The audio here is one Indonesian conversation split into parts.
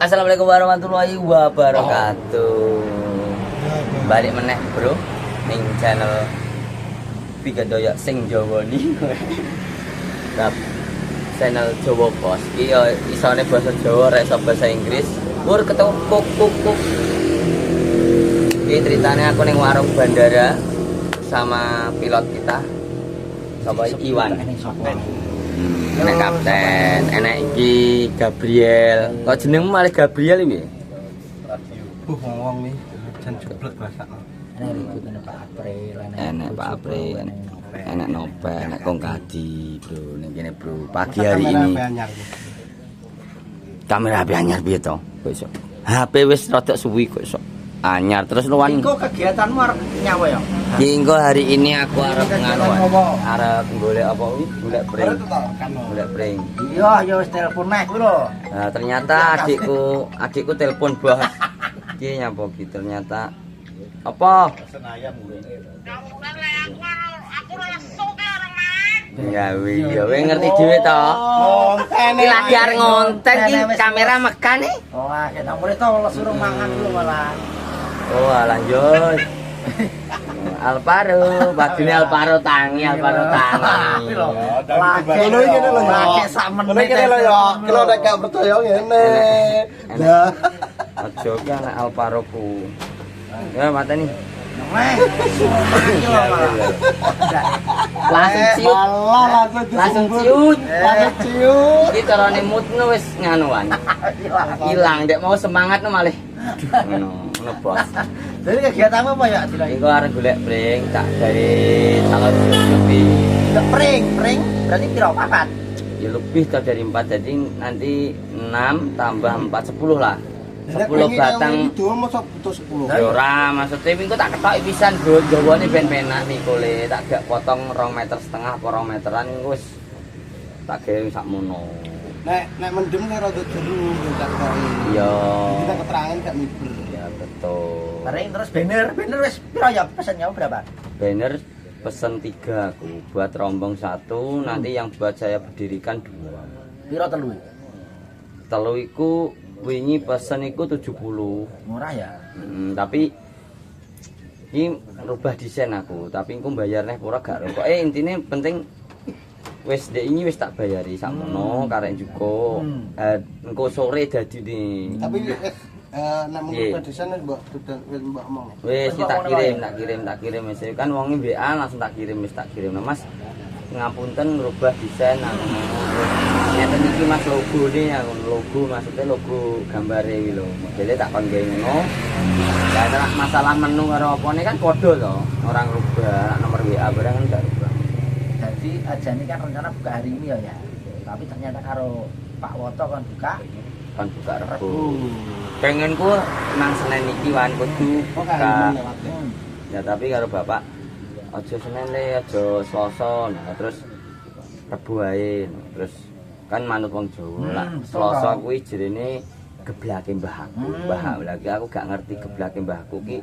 Assalamualaikum warahmatullahi wabarakatuh. Balik meneh bro ning channel Pigadoyo sing Jawa ni. Nah, channel Jawa Pos. Iki yo isone basa Jawa rek iso basa Inggris. Pur ketemu kuk. Ini ceritanya aku ning warung bandara sama pilot kita. Sapa Iwan. Enak kapten, enak iki Gabriel. Kok jenengmu malah Gabriel iki? Ngomong nih, jan jeblek rasane. Enak Pak April, Enak Pak April, enak Nopel, enak Kongkadi, bro. Ning kene bro, pagi hari ini. Kamera HP anyar piye to? Kok iso? HP wis rada suwi kok iso. Anyar terus luan. Engko kegiatanmu arep nyawa ya? Ki engko hari ini aku arep arep golek apa kuwi? Golek pring. Golek pring. Iya, ya wis telepon nek kuwi lho. Nah, ternyata adikku telepon bos. Ki nyapa ki ternyata apa? Pesen ayam gue. Aku resuk ya orang main. Gawe ya kowe ngerti dhewe to. Iki lagi arep ngonten ki kamera mekan nih. Oh, ya nomor itu suruh mangan dulu malah. Oh, alah yo. Alparo, badine Alparo tangi. Ngono iki lho ya. Lagi sak menit. Ngono iki lho ya. Kalau nek gak percaya ngene. Lah, Aja ki anak Alparoku. Ya mateni. Langsung ciut. Langsung ciut. Iki carane moodno wis nganuan. Hilang ndek mau semangat no malih. Ngono bos. Jadi kegiatanmu apa ya? Iku arep golek pring tak dari tanggal 7 lebih. Pring berarti piro papat? Ya lebih tak dari 4 jadi nanti 6 tambah 4 10 lah. 10 batang. Itu mosok butuh 10. Ya ora maksudnya minggu tak ketoki pisan bro jawane ben penak mikule tak gak potong 2,5 meter apa 2 meteran wis tak gawe sakmono. Nek mendem nek rada jeru tak kari. Iya. Kita keterangan gak miber. Ya betul. Pring terus banner wis piro ya pesennya berapa? Banner pesen 3 aku buat rombong 1 nanti yang buat saya berdirikan 2. Piro telu? Telu iku wingi pesen iku 70. Murah ya? Tapi ini rubah desain aku, tapi aku bayar nih pura gak rokok. Intinya penting wis dek ini wis tak bayari sakmono karek juga. Engko sore dadi nih. Tapi nek mung desain mbok mbok omong. Wis tak kirim wis kan wonge WA langsung tak kirim wis tak kirim. Nah, Mas ngapunten ngerubah desain ngeten iki Mas logone aku logo maksudnya logo gambare iki lho. Modele tak kon gawe ngono. Lah masalah menu karo opone kan padha to, orang rubah nomor WA barang kan gak rubah. Jadi ajane kan rencana buka hari ini ya. Tapi ternyata karo Pak Woto kan buka Rebo. Pengenku nang Senin iki wan kudu buka. Ya tapi karo Bapak aja Senin le, aja Selasa. Nah, terus Rebo ae. Terus kan manut wong Jawa lah. Selasa kuwi jerene geblake mbahku. Mbah lagi aku gak ngerti geblake mbahku ki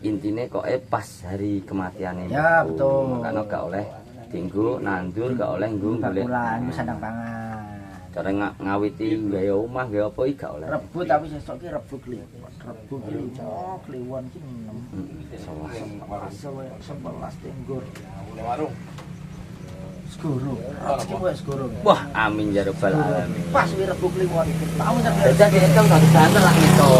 intine kok pas hari kematiane. Ya betul. Karena gak oleh dinggo nandur, gak oleh nggo golek. Bulan sandang pangan. Cara ngawiti gawe omah gawe apa iki gak oleh. Rebo tapi sesuk ki rebo kliwon. Rebo kliwon ki 11 tenggur. Warung. Segoro. Rezeki kowe segoro. Wah, amin ya rabbal alamin. Pas wi rebo kliwon. Tahu sak Jadi itu enggak banter lah gitu.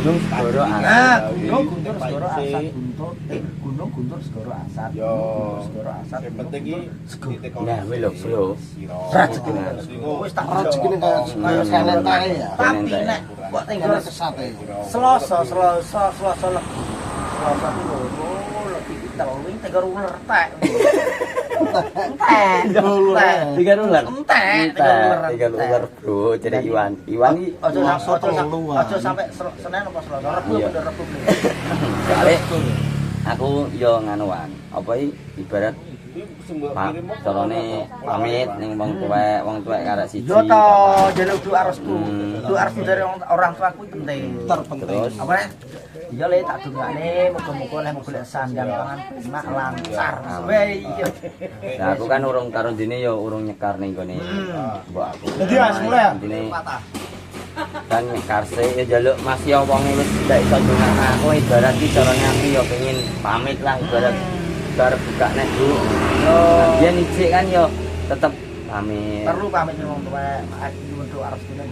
Gunung Segoro Asat. Gunung Guntur Segoro Asat Guntur. Gunung Guntur Segoro Asat. Yo. Segoro Asat. Sing penting iki titik Nah, wis lho, Bro. Wis tak rezekine kaya santai ya. Tapi nek kok tinggal sesate. Selasa legi. Selasa iki lho, legi telu tinggal uler tek. Tiga ular. Entek, Tiga ular, Bro. Jadi Iwan iki aja sampai Senin apa Selasa. Rebo bener Rebo. soalnya aku yo nganuan. Apa iki ibarat Pak, carane pamit ning wong tuwek karek siji. Yo to, jaluk doa restu. Doa restu dari orang tua aku penting. Terpenting. Apa Iya le tak dungane muga-muga leh golek sandang pangan enak lancar. Weh iya. Nah, aku kan urung karo dene ya urung nyekar ning gone mbok aku. Jadi Mas mulai. Dene kan nyekar sih ya njaluk Mas ya wong wis ndak iso dongak aku ibarat iki carane aku ya pengen pamit lah ibarat bar buka nek Bu. Oh, Biyen ijik kan ya tetep pamit. perlu pamit wong tuwa iki untuk arep dene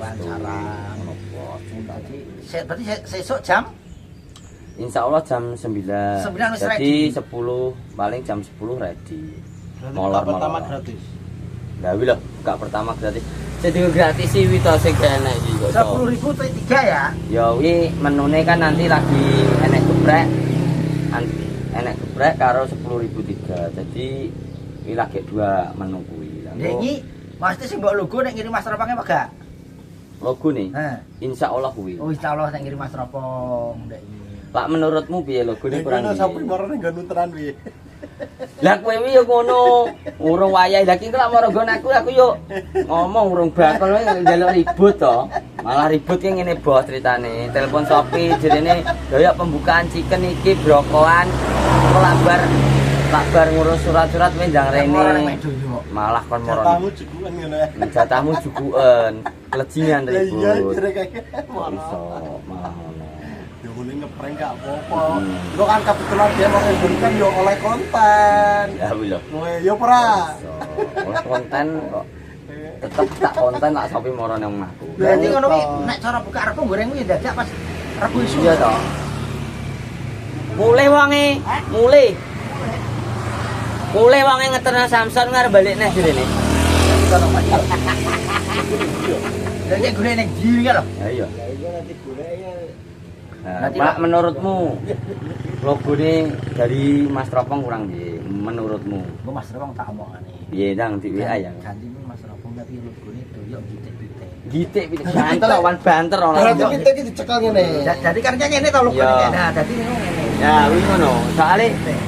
lancaran opo. Jadi berarti sesuk jam Insya Allah jam 9. 9 wis Jadi ready. 10 paling jam 10 ready. Molor pertama gratis. Lah wi lho, buka pertama gratis. Jadi gratis sih wi to sing enak iki kok. 10.000 3 ya. Ya wi menune kan nanti lagi enek geprek. Enek geprek karo 10.003. Jadi wi lagi 2 menu kuwi. Nek iki pasti sing mbok logo nek ngirim Mas Ropang apa gak? Logo nih. Heh. Insya Allah kuwi. Oh insyaallah nek ngirim Mas Ropang ndek iki. Pak menurutmu piye logo ini kurang Kurang piye? sampai marane nggo nuteran piye. Lah kowe wi yo ngono. Urung wayahe lha iki lak maro nggon aku yo ngomong urung bakal wae njaluk ribut to. Malah ribut ki ngene bos critane. Telepon Shopee jerene doyok pembukaan chicken iki brokoan lambar ngurus surat-surat menjang rene. Malah kon moro. Jatahmu jukuan ngono ya. Jatahmu jukuan. Kelejingan Lah iya ribut. jere kayak Kok iso malah ngono. Ya ngene ngeprank gak apa-apa. Itu kan kebetulan dia mau memberikan yo oleh konten. Ya wi lho. Kowe yo ora. Oleh konten kok tetep tak konten lak Shopee moro nang omahku. Berarti ngono ki nek cara buka arep goreng kuwi dadak pas Rabu isu. Iya toh. Mulai wonge, mulai. Mulai wonge ngeterno Samsung ngarep balik neh direne. Lah nek golek ning ndi ya lho. Ya iya. Ya iya nanti golek ya. Nah, Nanti, Pak Pak. menurutmu logo ini dari Mas Ropong kurang piye? Menurutmu? Gua Mas Ropang tak omongane. Piye dang di WA ya? Ganti Mas Ropang tapi logone doyok gitik-gitik. Gitik banter lawan banter ora. Berarti kita iki dicekel ngene. Jadi kan ngene to logone. Iya. Nah, dadi ngene. Ya wi ngono. Soale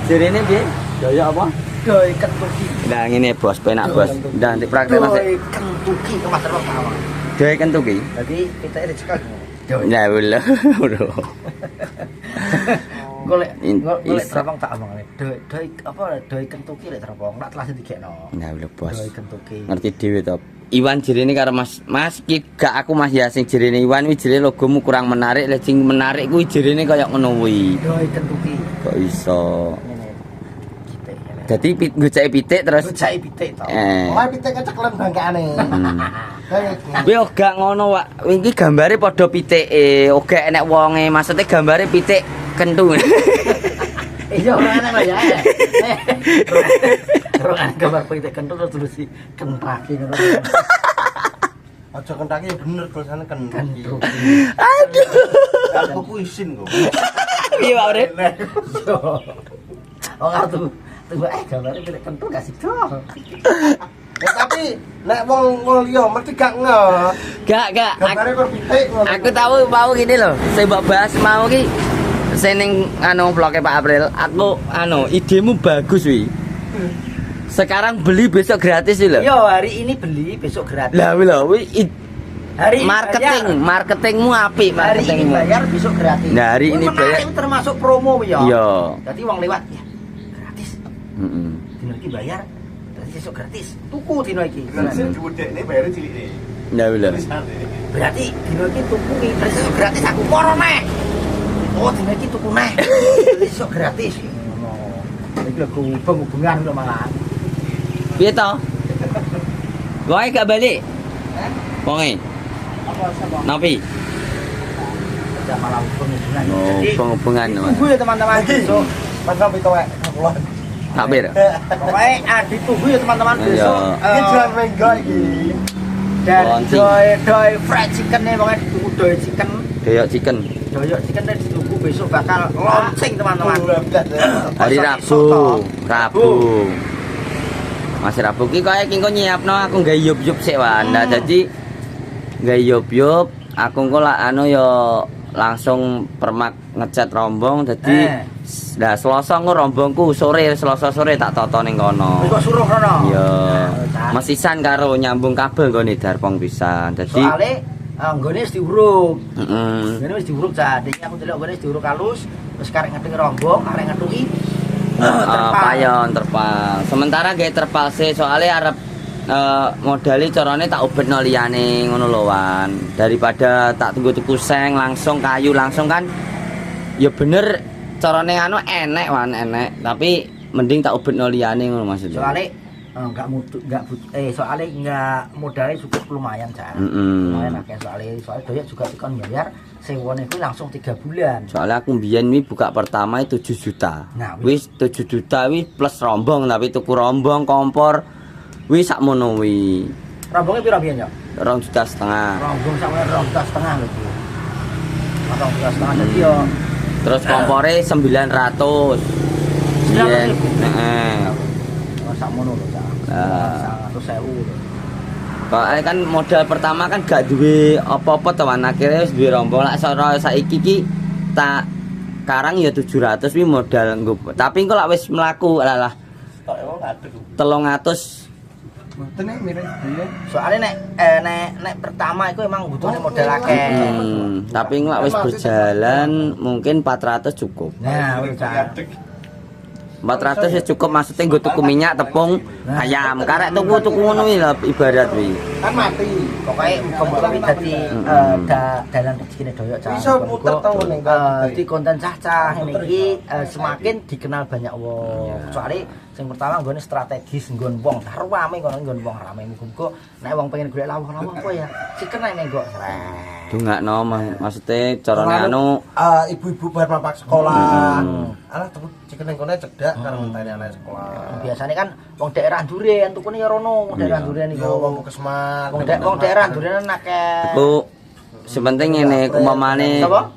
jerene piye? Daya apa? Doi kentuki. Nah ngene bos, penak bos. Ndah nanti praktek Mas. Doi kentuki ke Mas Ropang. Daya kentuki. Jadi kita ini dicekel. Doi. Ya lho. Golek golek Iso. Ropang tak omongane. Doi apa doi kentuki lek Ropang. Tak telah dikekno. Nah lho bos. Doi kentuki. Ngerti dhewe to. Iwan jerene karo Mas ki gak aku Mas ya sing jerene Iwan kuwi jerene logomu kurang menarik, lek sing menarik kuwi jerene kaya ngono kuwi. Doi kentuki. Kok iso. Ngene. Gitik. Dadi ngoceki pitik terus Gojai pitik to. Mulai pitik keceklen bangkane. Kayak Kuwi gak ngono, Wak. Iki gambare padha pitike. Oga enek wonge, maksudnya gambare pitik kentu. Iya ora ana kok ya. Ora ana gambar pitik kentu terus si kentaki ngono. aja kentaki bener tulisane kentaki. Aduh. Aku ku isin kok. Piye, Pak Urip? Yo. Oh tuh gambarnya pitik kentu kasih dong. Tapi nek wong liya mesti gak ngeh. Gak. Gambare kok pitik ngono. Aku tahu mau gini loh. Saya mbak bahas mau ki seneng vlognya Pak April. Aku idemu bagus wi. Sekarang beli besok gratis sih loh. Yo hari ini beli besok gratis. Lah wi loh, Hari ini marketingmu apik hari ini marketingmu. bayar besok gratis. Nah, hari ini menarik, bayar. termasuk promo ya. Iya. Jadi uang lewat ya gratis. Heeh. Dino iki bayar, berarti besok gratis. Tuku dino iki. Sing diwedekne bayare cilik. Nah wi loh. Berarti dino iki tuku iki terus besok gratis aku moro neh. Oh dino iki tuku neh. Besok gratis. Ngono. Iki lho hubungan lho malah. Piye to? Wonge gak balik? Wonge. Apa sapa? Nopi? Ada malah hubungan. Oh, Jadi, penghubungan. tunggu ya teman-teman besok. Pasal pitoke. Takbir. Pokoknya ditunggu ya teman-teman Iya. besok. Iki jual menggo iki. Dan Launching. doi fried chicken nih pokoknya ditunggu doi chicken. Doyok chicken. Doyok chicken nih ditunggu besok bakal launching teman-teman. Hari Besok Rabu. toh. Rabu. Masih Rabu ki kaya ki engko nyiapno aku nggawe yup-yup sik wae. Nah, dadi nggawe yup-yup aku engko lak ya langsung permak ngecat rombong dadi nah Selasa engko rombongku sore Selasa sore tak toto ning kono. Kok suruh rono. Iya. Nah, Mesisan karo nyambung kabel nggone Darpong pisan. Dadi soalnya Nggone wis diuruk. Heeh. Ngene wis diuruk jadi aku delok ngene wis diuruk halus, terus karek ngedeng rombong, karek ngetuki. Payon terpal. Sementara gawe terpal sih soalnya arep modali carane tak ubetno liyane ngono lho Wan. Daripada tak tunggu tuku seng langsung kayu langsung kan ya bener carane anu enek Wan enek, tapi mending tak ubetno liyane ngono maksudnya. Soalnya soalnya enggak modalnya cukup lumayan Cak. Lumayan akeh soalnya doyak juga dikon bayar sewone kuwi langsung 3 bulan. Soalnya aku mbiyen wi buka pertama 7 juta. Nah, Wis 7 juta wi plus rombong tapi tuku rombong kompor wi sakmono wi. Rombongnya piro biyen ya? 2,5 juta. Rombong sampe 2,5 juta lho. 2,5 juta dadi yo Terus kompore 900. Iya. Heeh. sakmono lho Cak. 100.000 lho. Soalnya kan modal pertama kan gak duwe apa-apa teman akhirnya wis duwe rombong lak cara saiki ki tak karang ya 700 wi modal nggo. Tapi engko lak wis mlaku lah Tok emang ngadeg. 300. Mboten nek mirip dhewe. Soalnya nek pertama itu emang butuhnya modal akeh. Tapi lak wis berjalan mungkin 400 cukup. Nah, wis Cak. 400 ya cukup maksudnya nggo tuku minyak, tepung, ayam. Karek tuku ngono wi lah ibarat wi. Kan mati. Pokoknya muga-muga iki dadi dalan rezekine doyok Cak. Iso muter tau ning Di konten cah-cah ngene iki semakin dikenal banyak wong. Soalnya sing pertama nggone strategis nggon wong rame kono nggon wong rame muga-muga nek wong pengen golek lawuh-lawuh apa ya siken nek nggo. Dongakno maksudnya carane anu ibu-ibu bar papak sekolah. Alah tuku chicken ning kene cedak karo ngenteni anak sekolah. Biasanya kan wong daerah Duren tukune ya rono, wong daerah Duren iku. Yo wong Kesmas. Wong daerah Duren akeh. Bu sepenting ngene umpamane Sapa?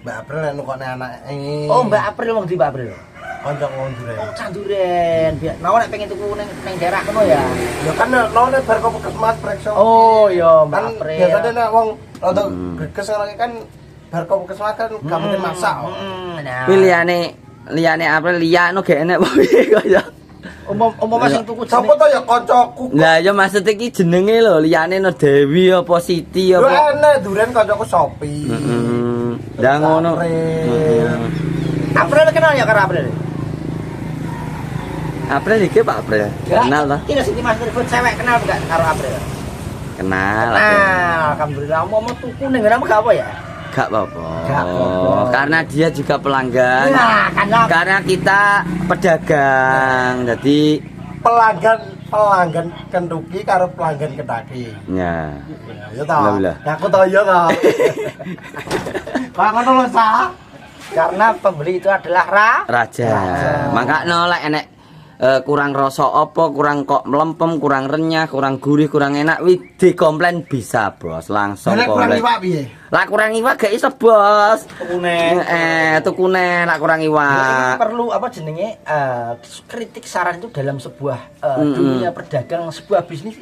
Mbak April nek nukone anak ini. Oh, Mbak April wong di Mbak April. Kanca wong Duren. Oh, Canduren. Nah, nek pengen tuku ning daerah kono ya. Ya kan none bar kok Kesmas prekso. Oh, ya Mbak Kan April. biasane nek wong rada greges kan bar kok Kesmas kan gak mungkin masak. Nah. kuwi liyane April liya no gak enek piye kaya. Umpama sing tuku Sopo to ya kancaku. Lah ya maksud iki jenenge lho liyane no Dewi apa Siti Lho apa. enek Duren kancaku Sopi. Lah ngono. April kenal ya karo April? April iki Pak April. Kenal ta? Iki Siti Mas Ribut cewek kenal enggak karo April? Kenal. Nah, alhamdulillah mau tuku ning ngene gak apa ya? Gak apa-apa. Gak apa-apa. Karena dia juga pelanggan. Nah, kan lah. Karena kita pedagang. Jadi pelanggan Kentuki karo pelanggan Kentucky. ya. Ya ta. Alhamdulillah. Ya aku tahu ya ta. Kok ngono lho Sa? Karena pembeli itu adalah Raja. Makanya lek enek kurang rasa apa, kurang kok melempem, kurang renyah, kurang gurih, kurang enak, wi dikomplain bisa, Bos. Langsung Nek kurang komplain. iwak piye? Lah kurang iwak gak iso, Bos. tukune. Tukune lak kurang Ini iwak. perlu apa jenenge kritik saran itu dalam sebuah dunia perdagang sebuah bisnis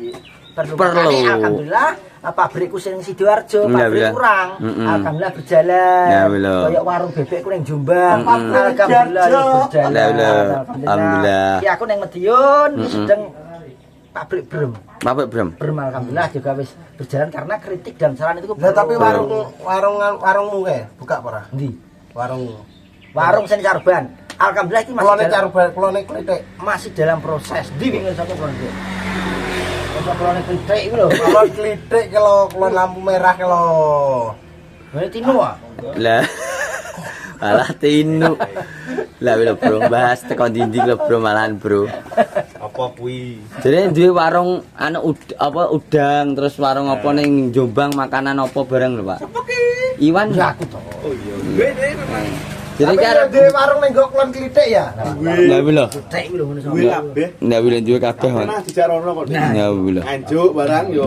perlu. Makanya, alhamdulillah pabrikku sing Sidoarjo pabrik kurang alhamdulillah berjalan. Kayak warung bebekku ning Jombang alhamdulillah ya berjalan. Alhamdulillah. Ya aku ning Medion sedang pabrik brem. Pabrik brem. Brem alhamdulillah juga wis berjalan karena kritik dan saran itu. Lah tapi warungmu kae buka apa ora? Ndi? Warung Seni Carban. Alhamdulillah iki kulone klitik. masih dalam proses. Ndi wingi sapa kulone? Kulone klitik iku lho. Kalau klitik kalau kulon lampu merah kalau. Ini Tino ah. Lah. Alah Tinu. Lah lho bro, bahas tekan dinding lho bro malahan bro. Apa kuwi? Jadi duwe warung anu udang terus warung apa ning Jombang makanan apa bareng lho, Pak. Iwan Ya aku to. Oh iya. Duwe memang. jadi Tapi kan ya dhewe warung ning nggo kulon klitik ya. lah lho. Klitik iku lho ngono Duwe kabeh. Ndak boleh duwe kabeh, Mas. Pernah dicarono kok. Ya lho. Anjuk barang yo.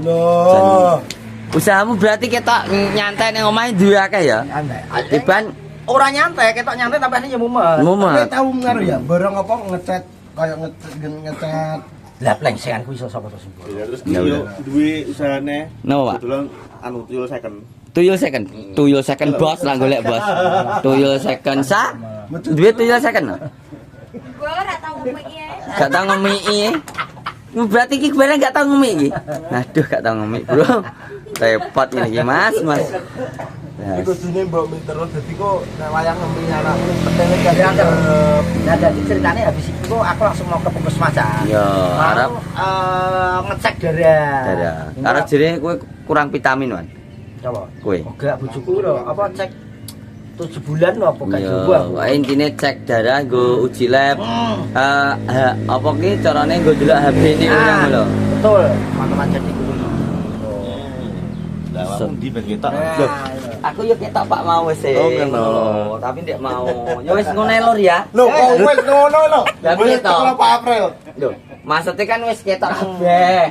Loh. Usahamu berarti ketok nyantai ning omahe duwe akeh ya. Tiban Ora nyantai, ketok nyantai tapi asline ya mumet. Tapi mumet. tahu ngaruh ya, barang apa ngecat kayak ngecat. Lah plengsengan kuwi iso sapa to sing. Ya terus Ya yo udah. duwe usahane. Napa, Pak? Kebetulan anu tuyul second. Tuyul second bos lah golek bos. Tuyul second sa. Duwe tuyul second. Gue ora tau ngomong iya. Gak tau ngemiki. Berarti iki barang gak tau ngemik iki. Aduh gak tau ngemik, Bro. Repot ini iki, Mas. Ini kudune mbok mie terus dadi kok nek wayang ngembi anakmu penting Ya, gak Cok. Nah, jadi ceritanya habis itu aku langsung mau ke puskesmas aja. Ya, arep Ngecek darah. darah. Karena jere kowe kurang vitamin, Wan. Coba. Kowe. Enggak bojoku lho, apa cek 7 bulan lho apa gak Iya, coba. wae intine cek darah nggo uji lab. Apa ki carane nggo delok HB-ne urang lho. Betul, teman-teman jadi guru. Lah awakmu ndi ben ketok. Nah, Aku yo ketok Pak mau wis. Oh, ngono. Tapi ndek mau. Ya wis ngono lur ya. Lho kok wis ngono lho. Lah, Wis piye to? teko Pak April. Lho, maksudnya kan wis ketok kabeh.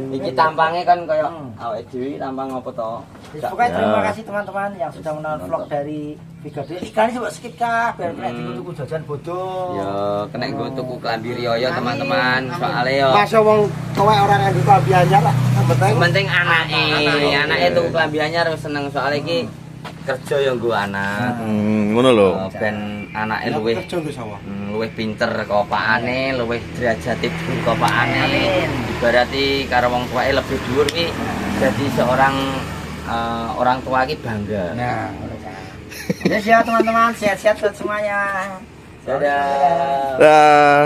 Iki tampangnya kan koyo awake dhewe tampang apa to? pokoknya terima kasih teman-teman yang sudah menonton vlog dari Viga Doyok. Iklan coba skip kah biar kena tuku jajan bodoh. Ya, kena nggo tuku klambi riyo teman-teman. Soale yo Masa wong cowek orang yang klambi anyar lah. Yang penting anake tuku klambi anyar wis seneng soalnya iki kerja yo nggo anak. Ngono lho. Ben anake luwih kerja nggo sawah. luwih pinter kopakane, luwih derajate dhuwur kopakane. Ibarati karo wong tuwae lebih dhuwur ki jadi seorang orang tua ki bangga. Nah, ya teman-teman, sehat-sehat buat semuanya. Dadah. Dah.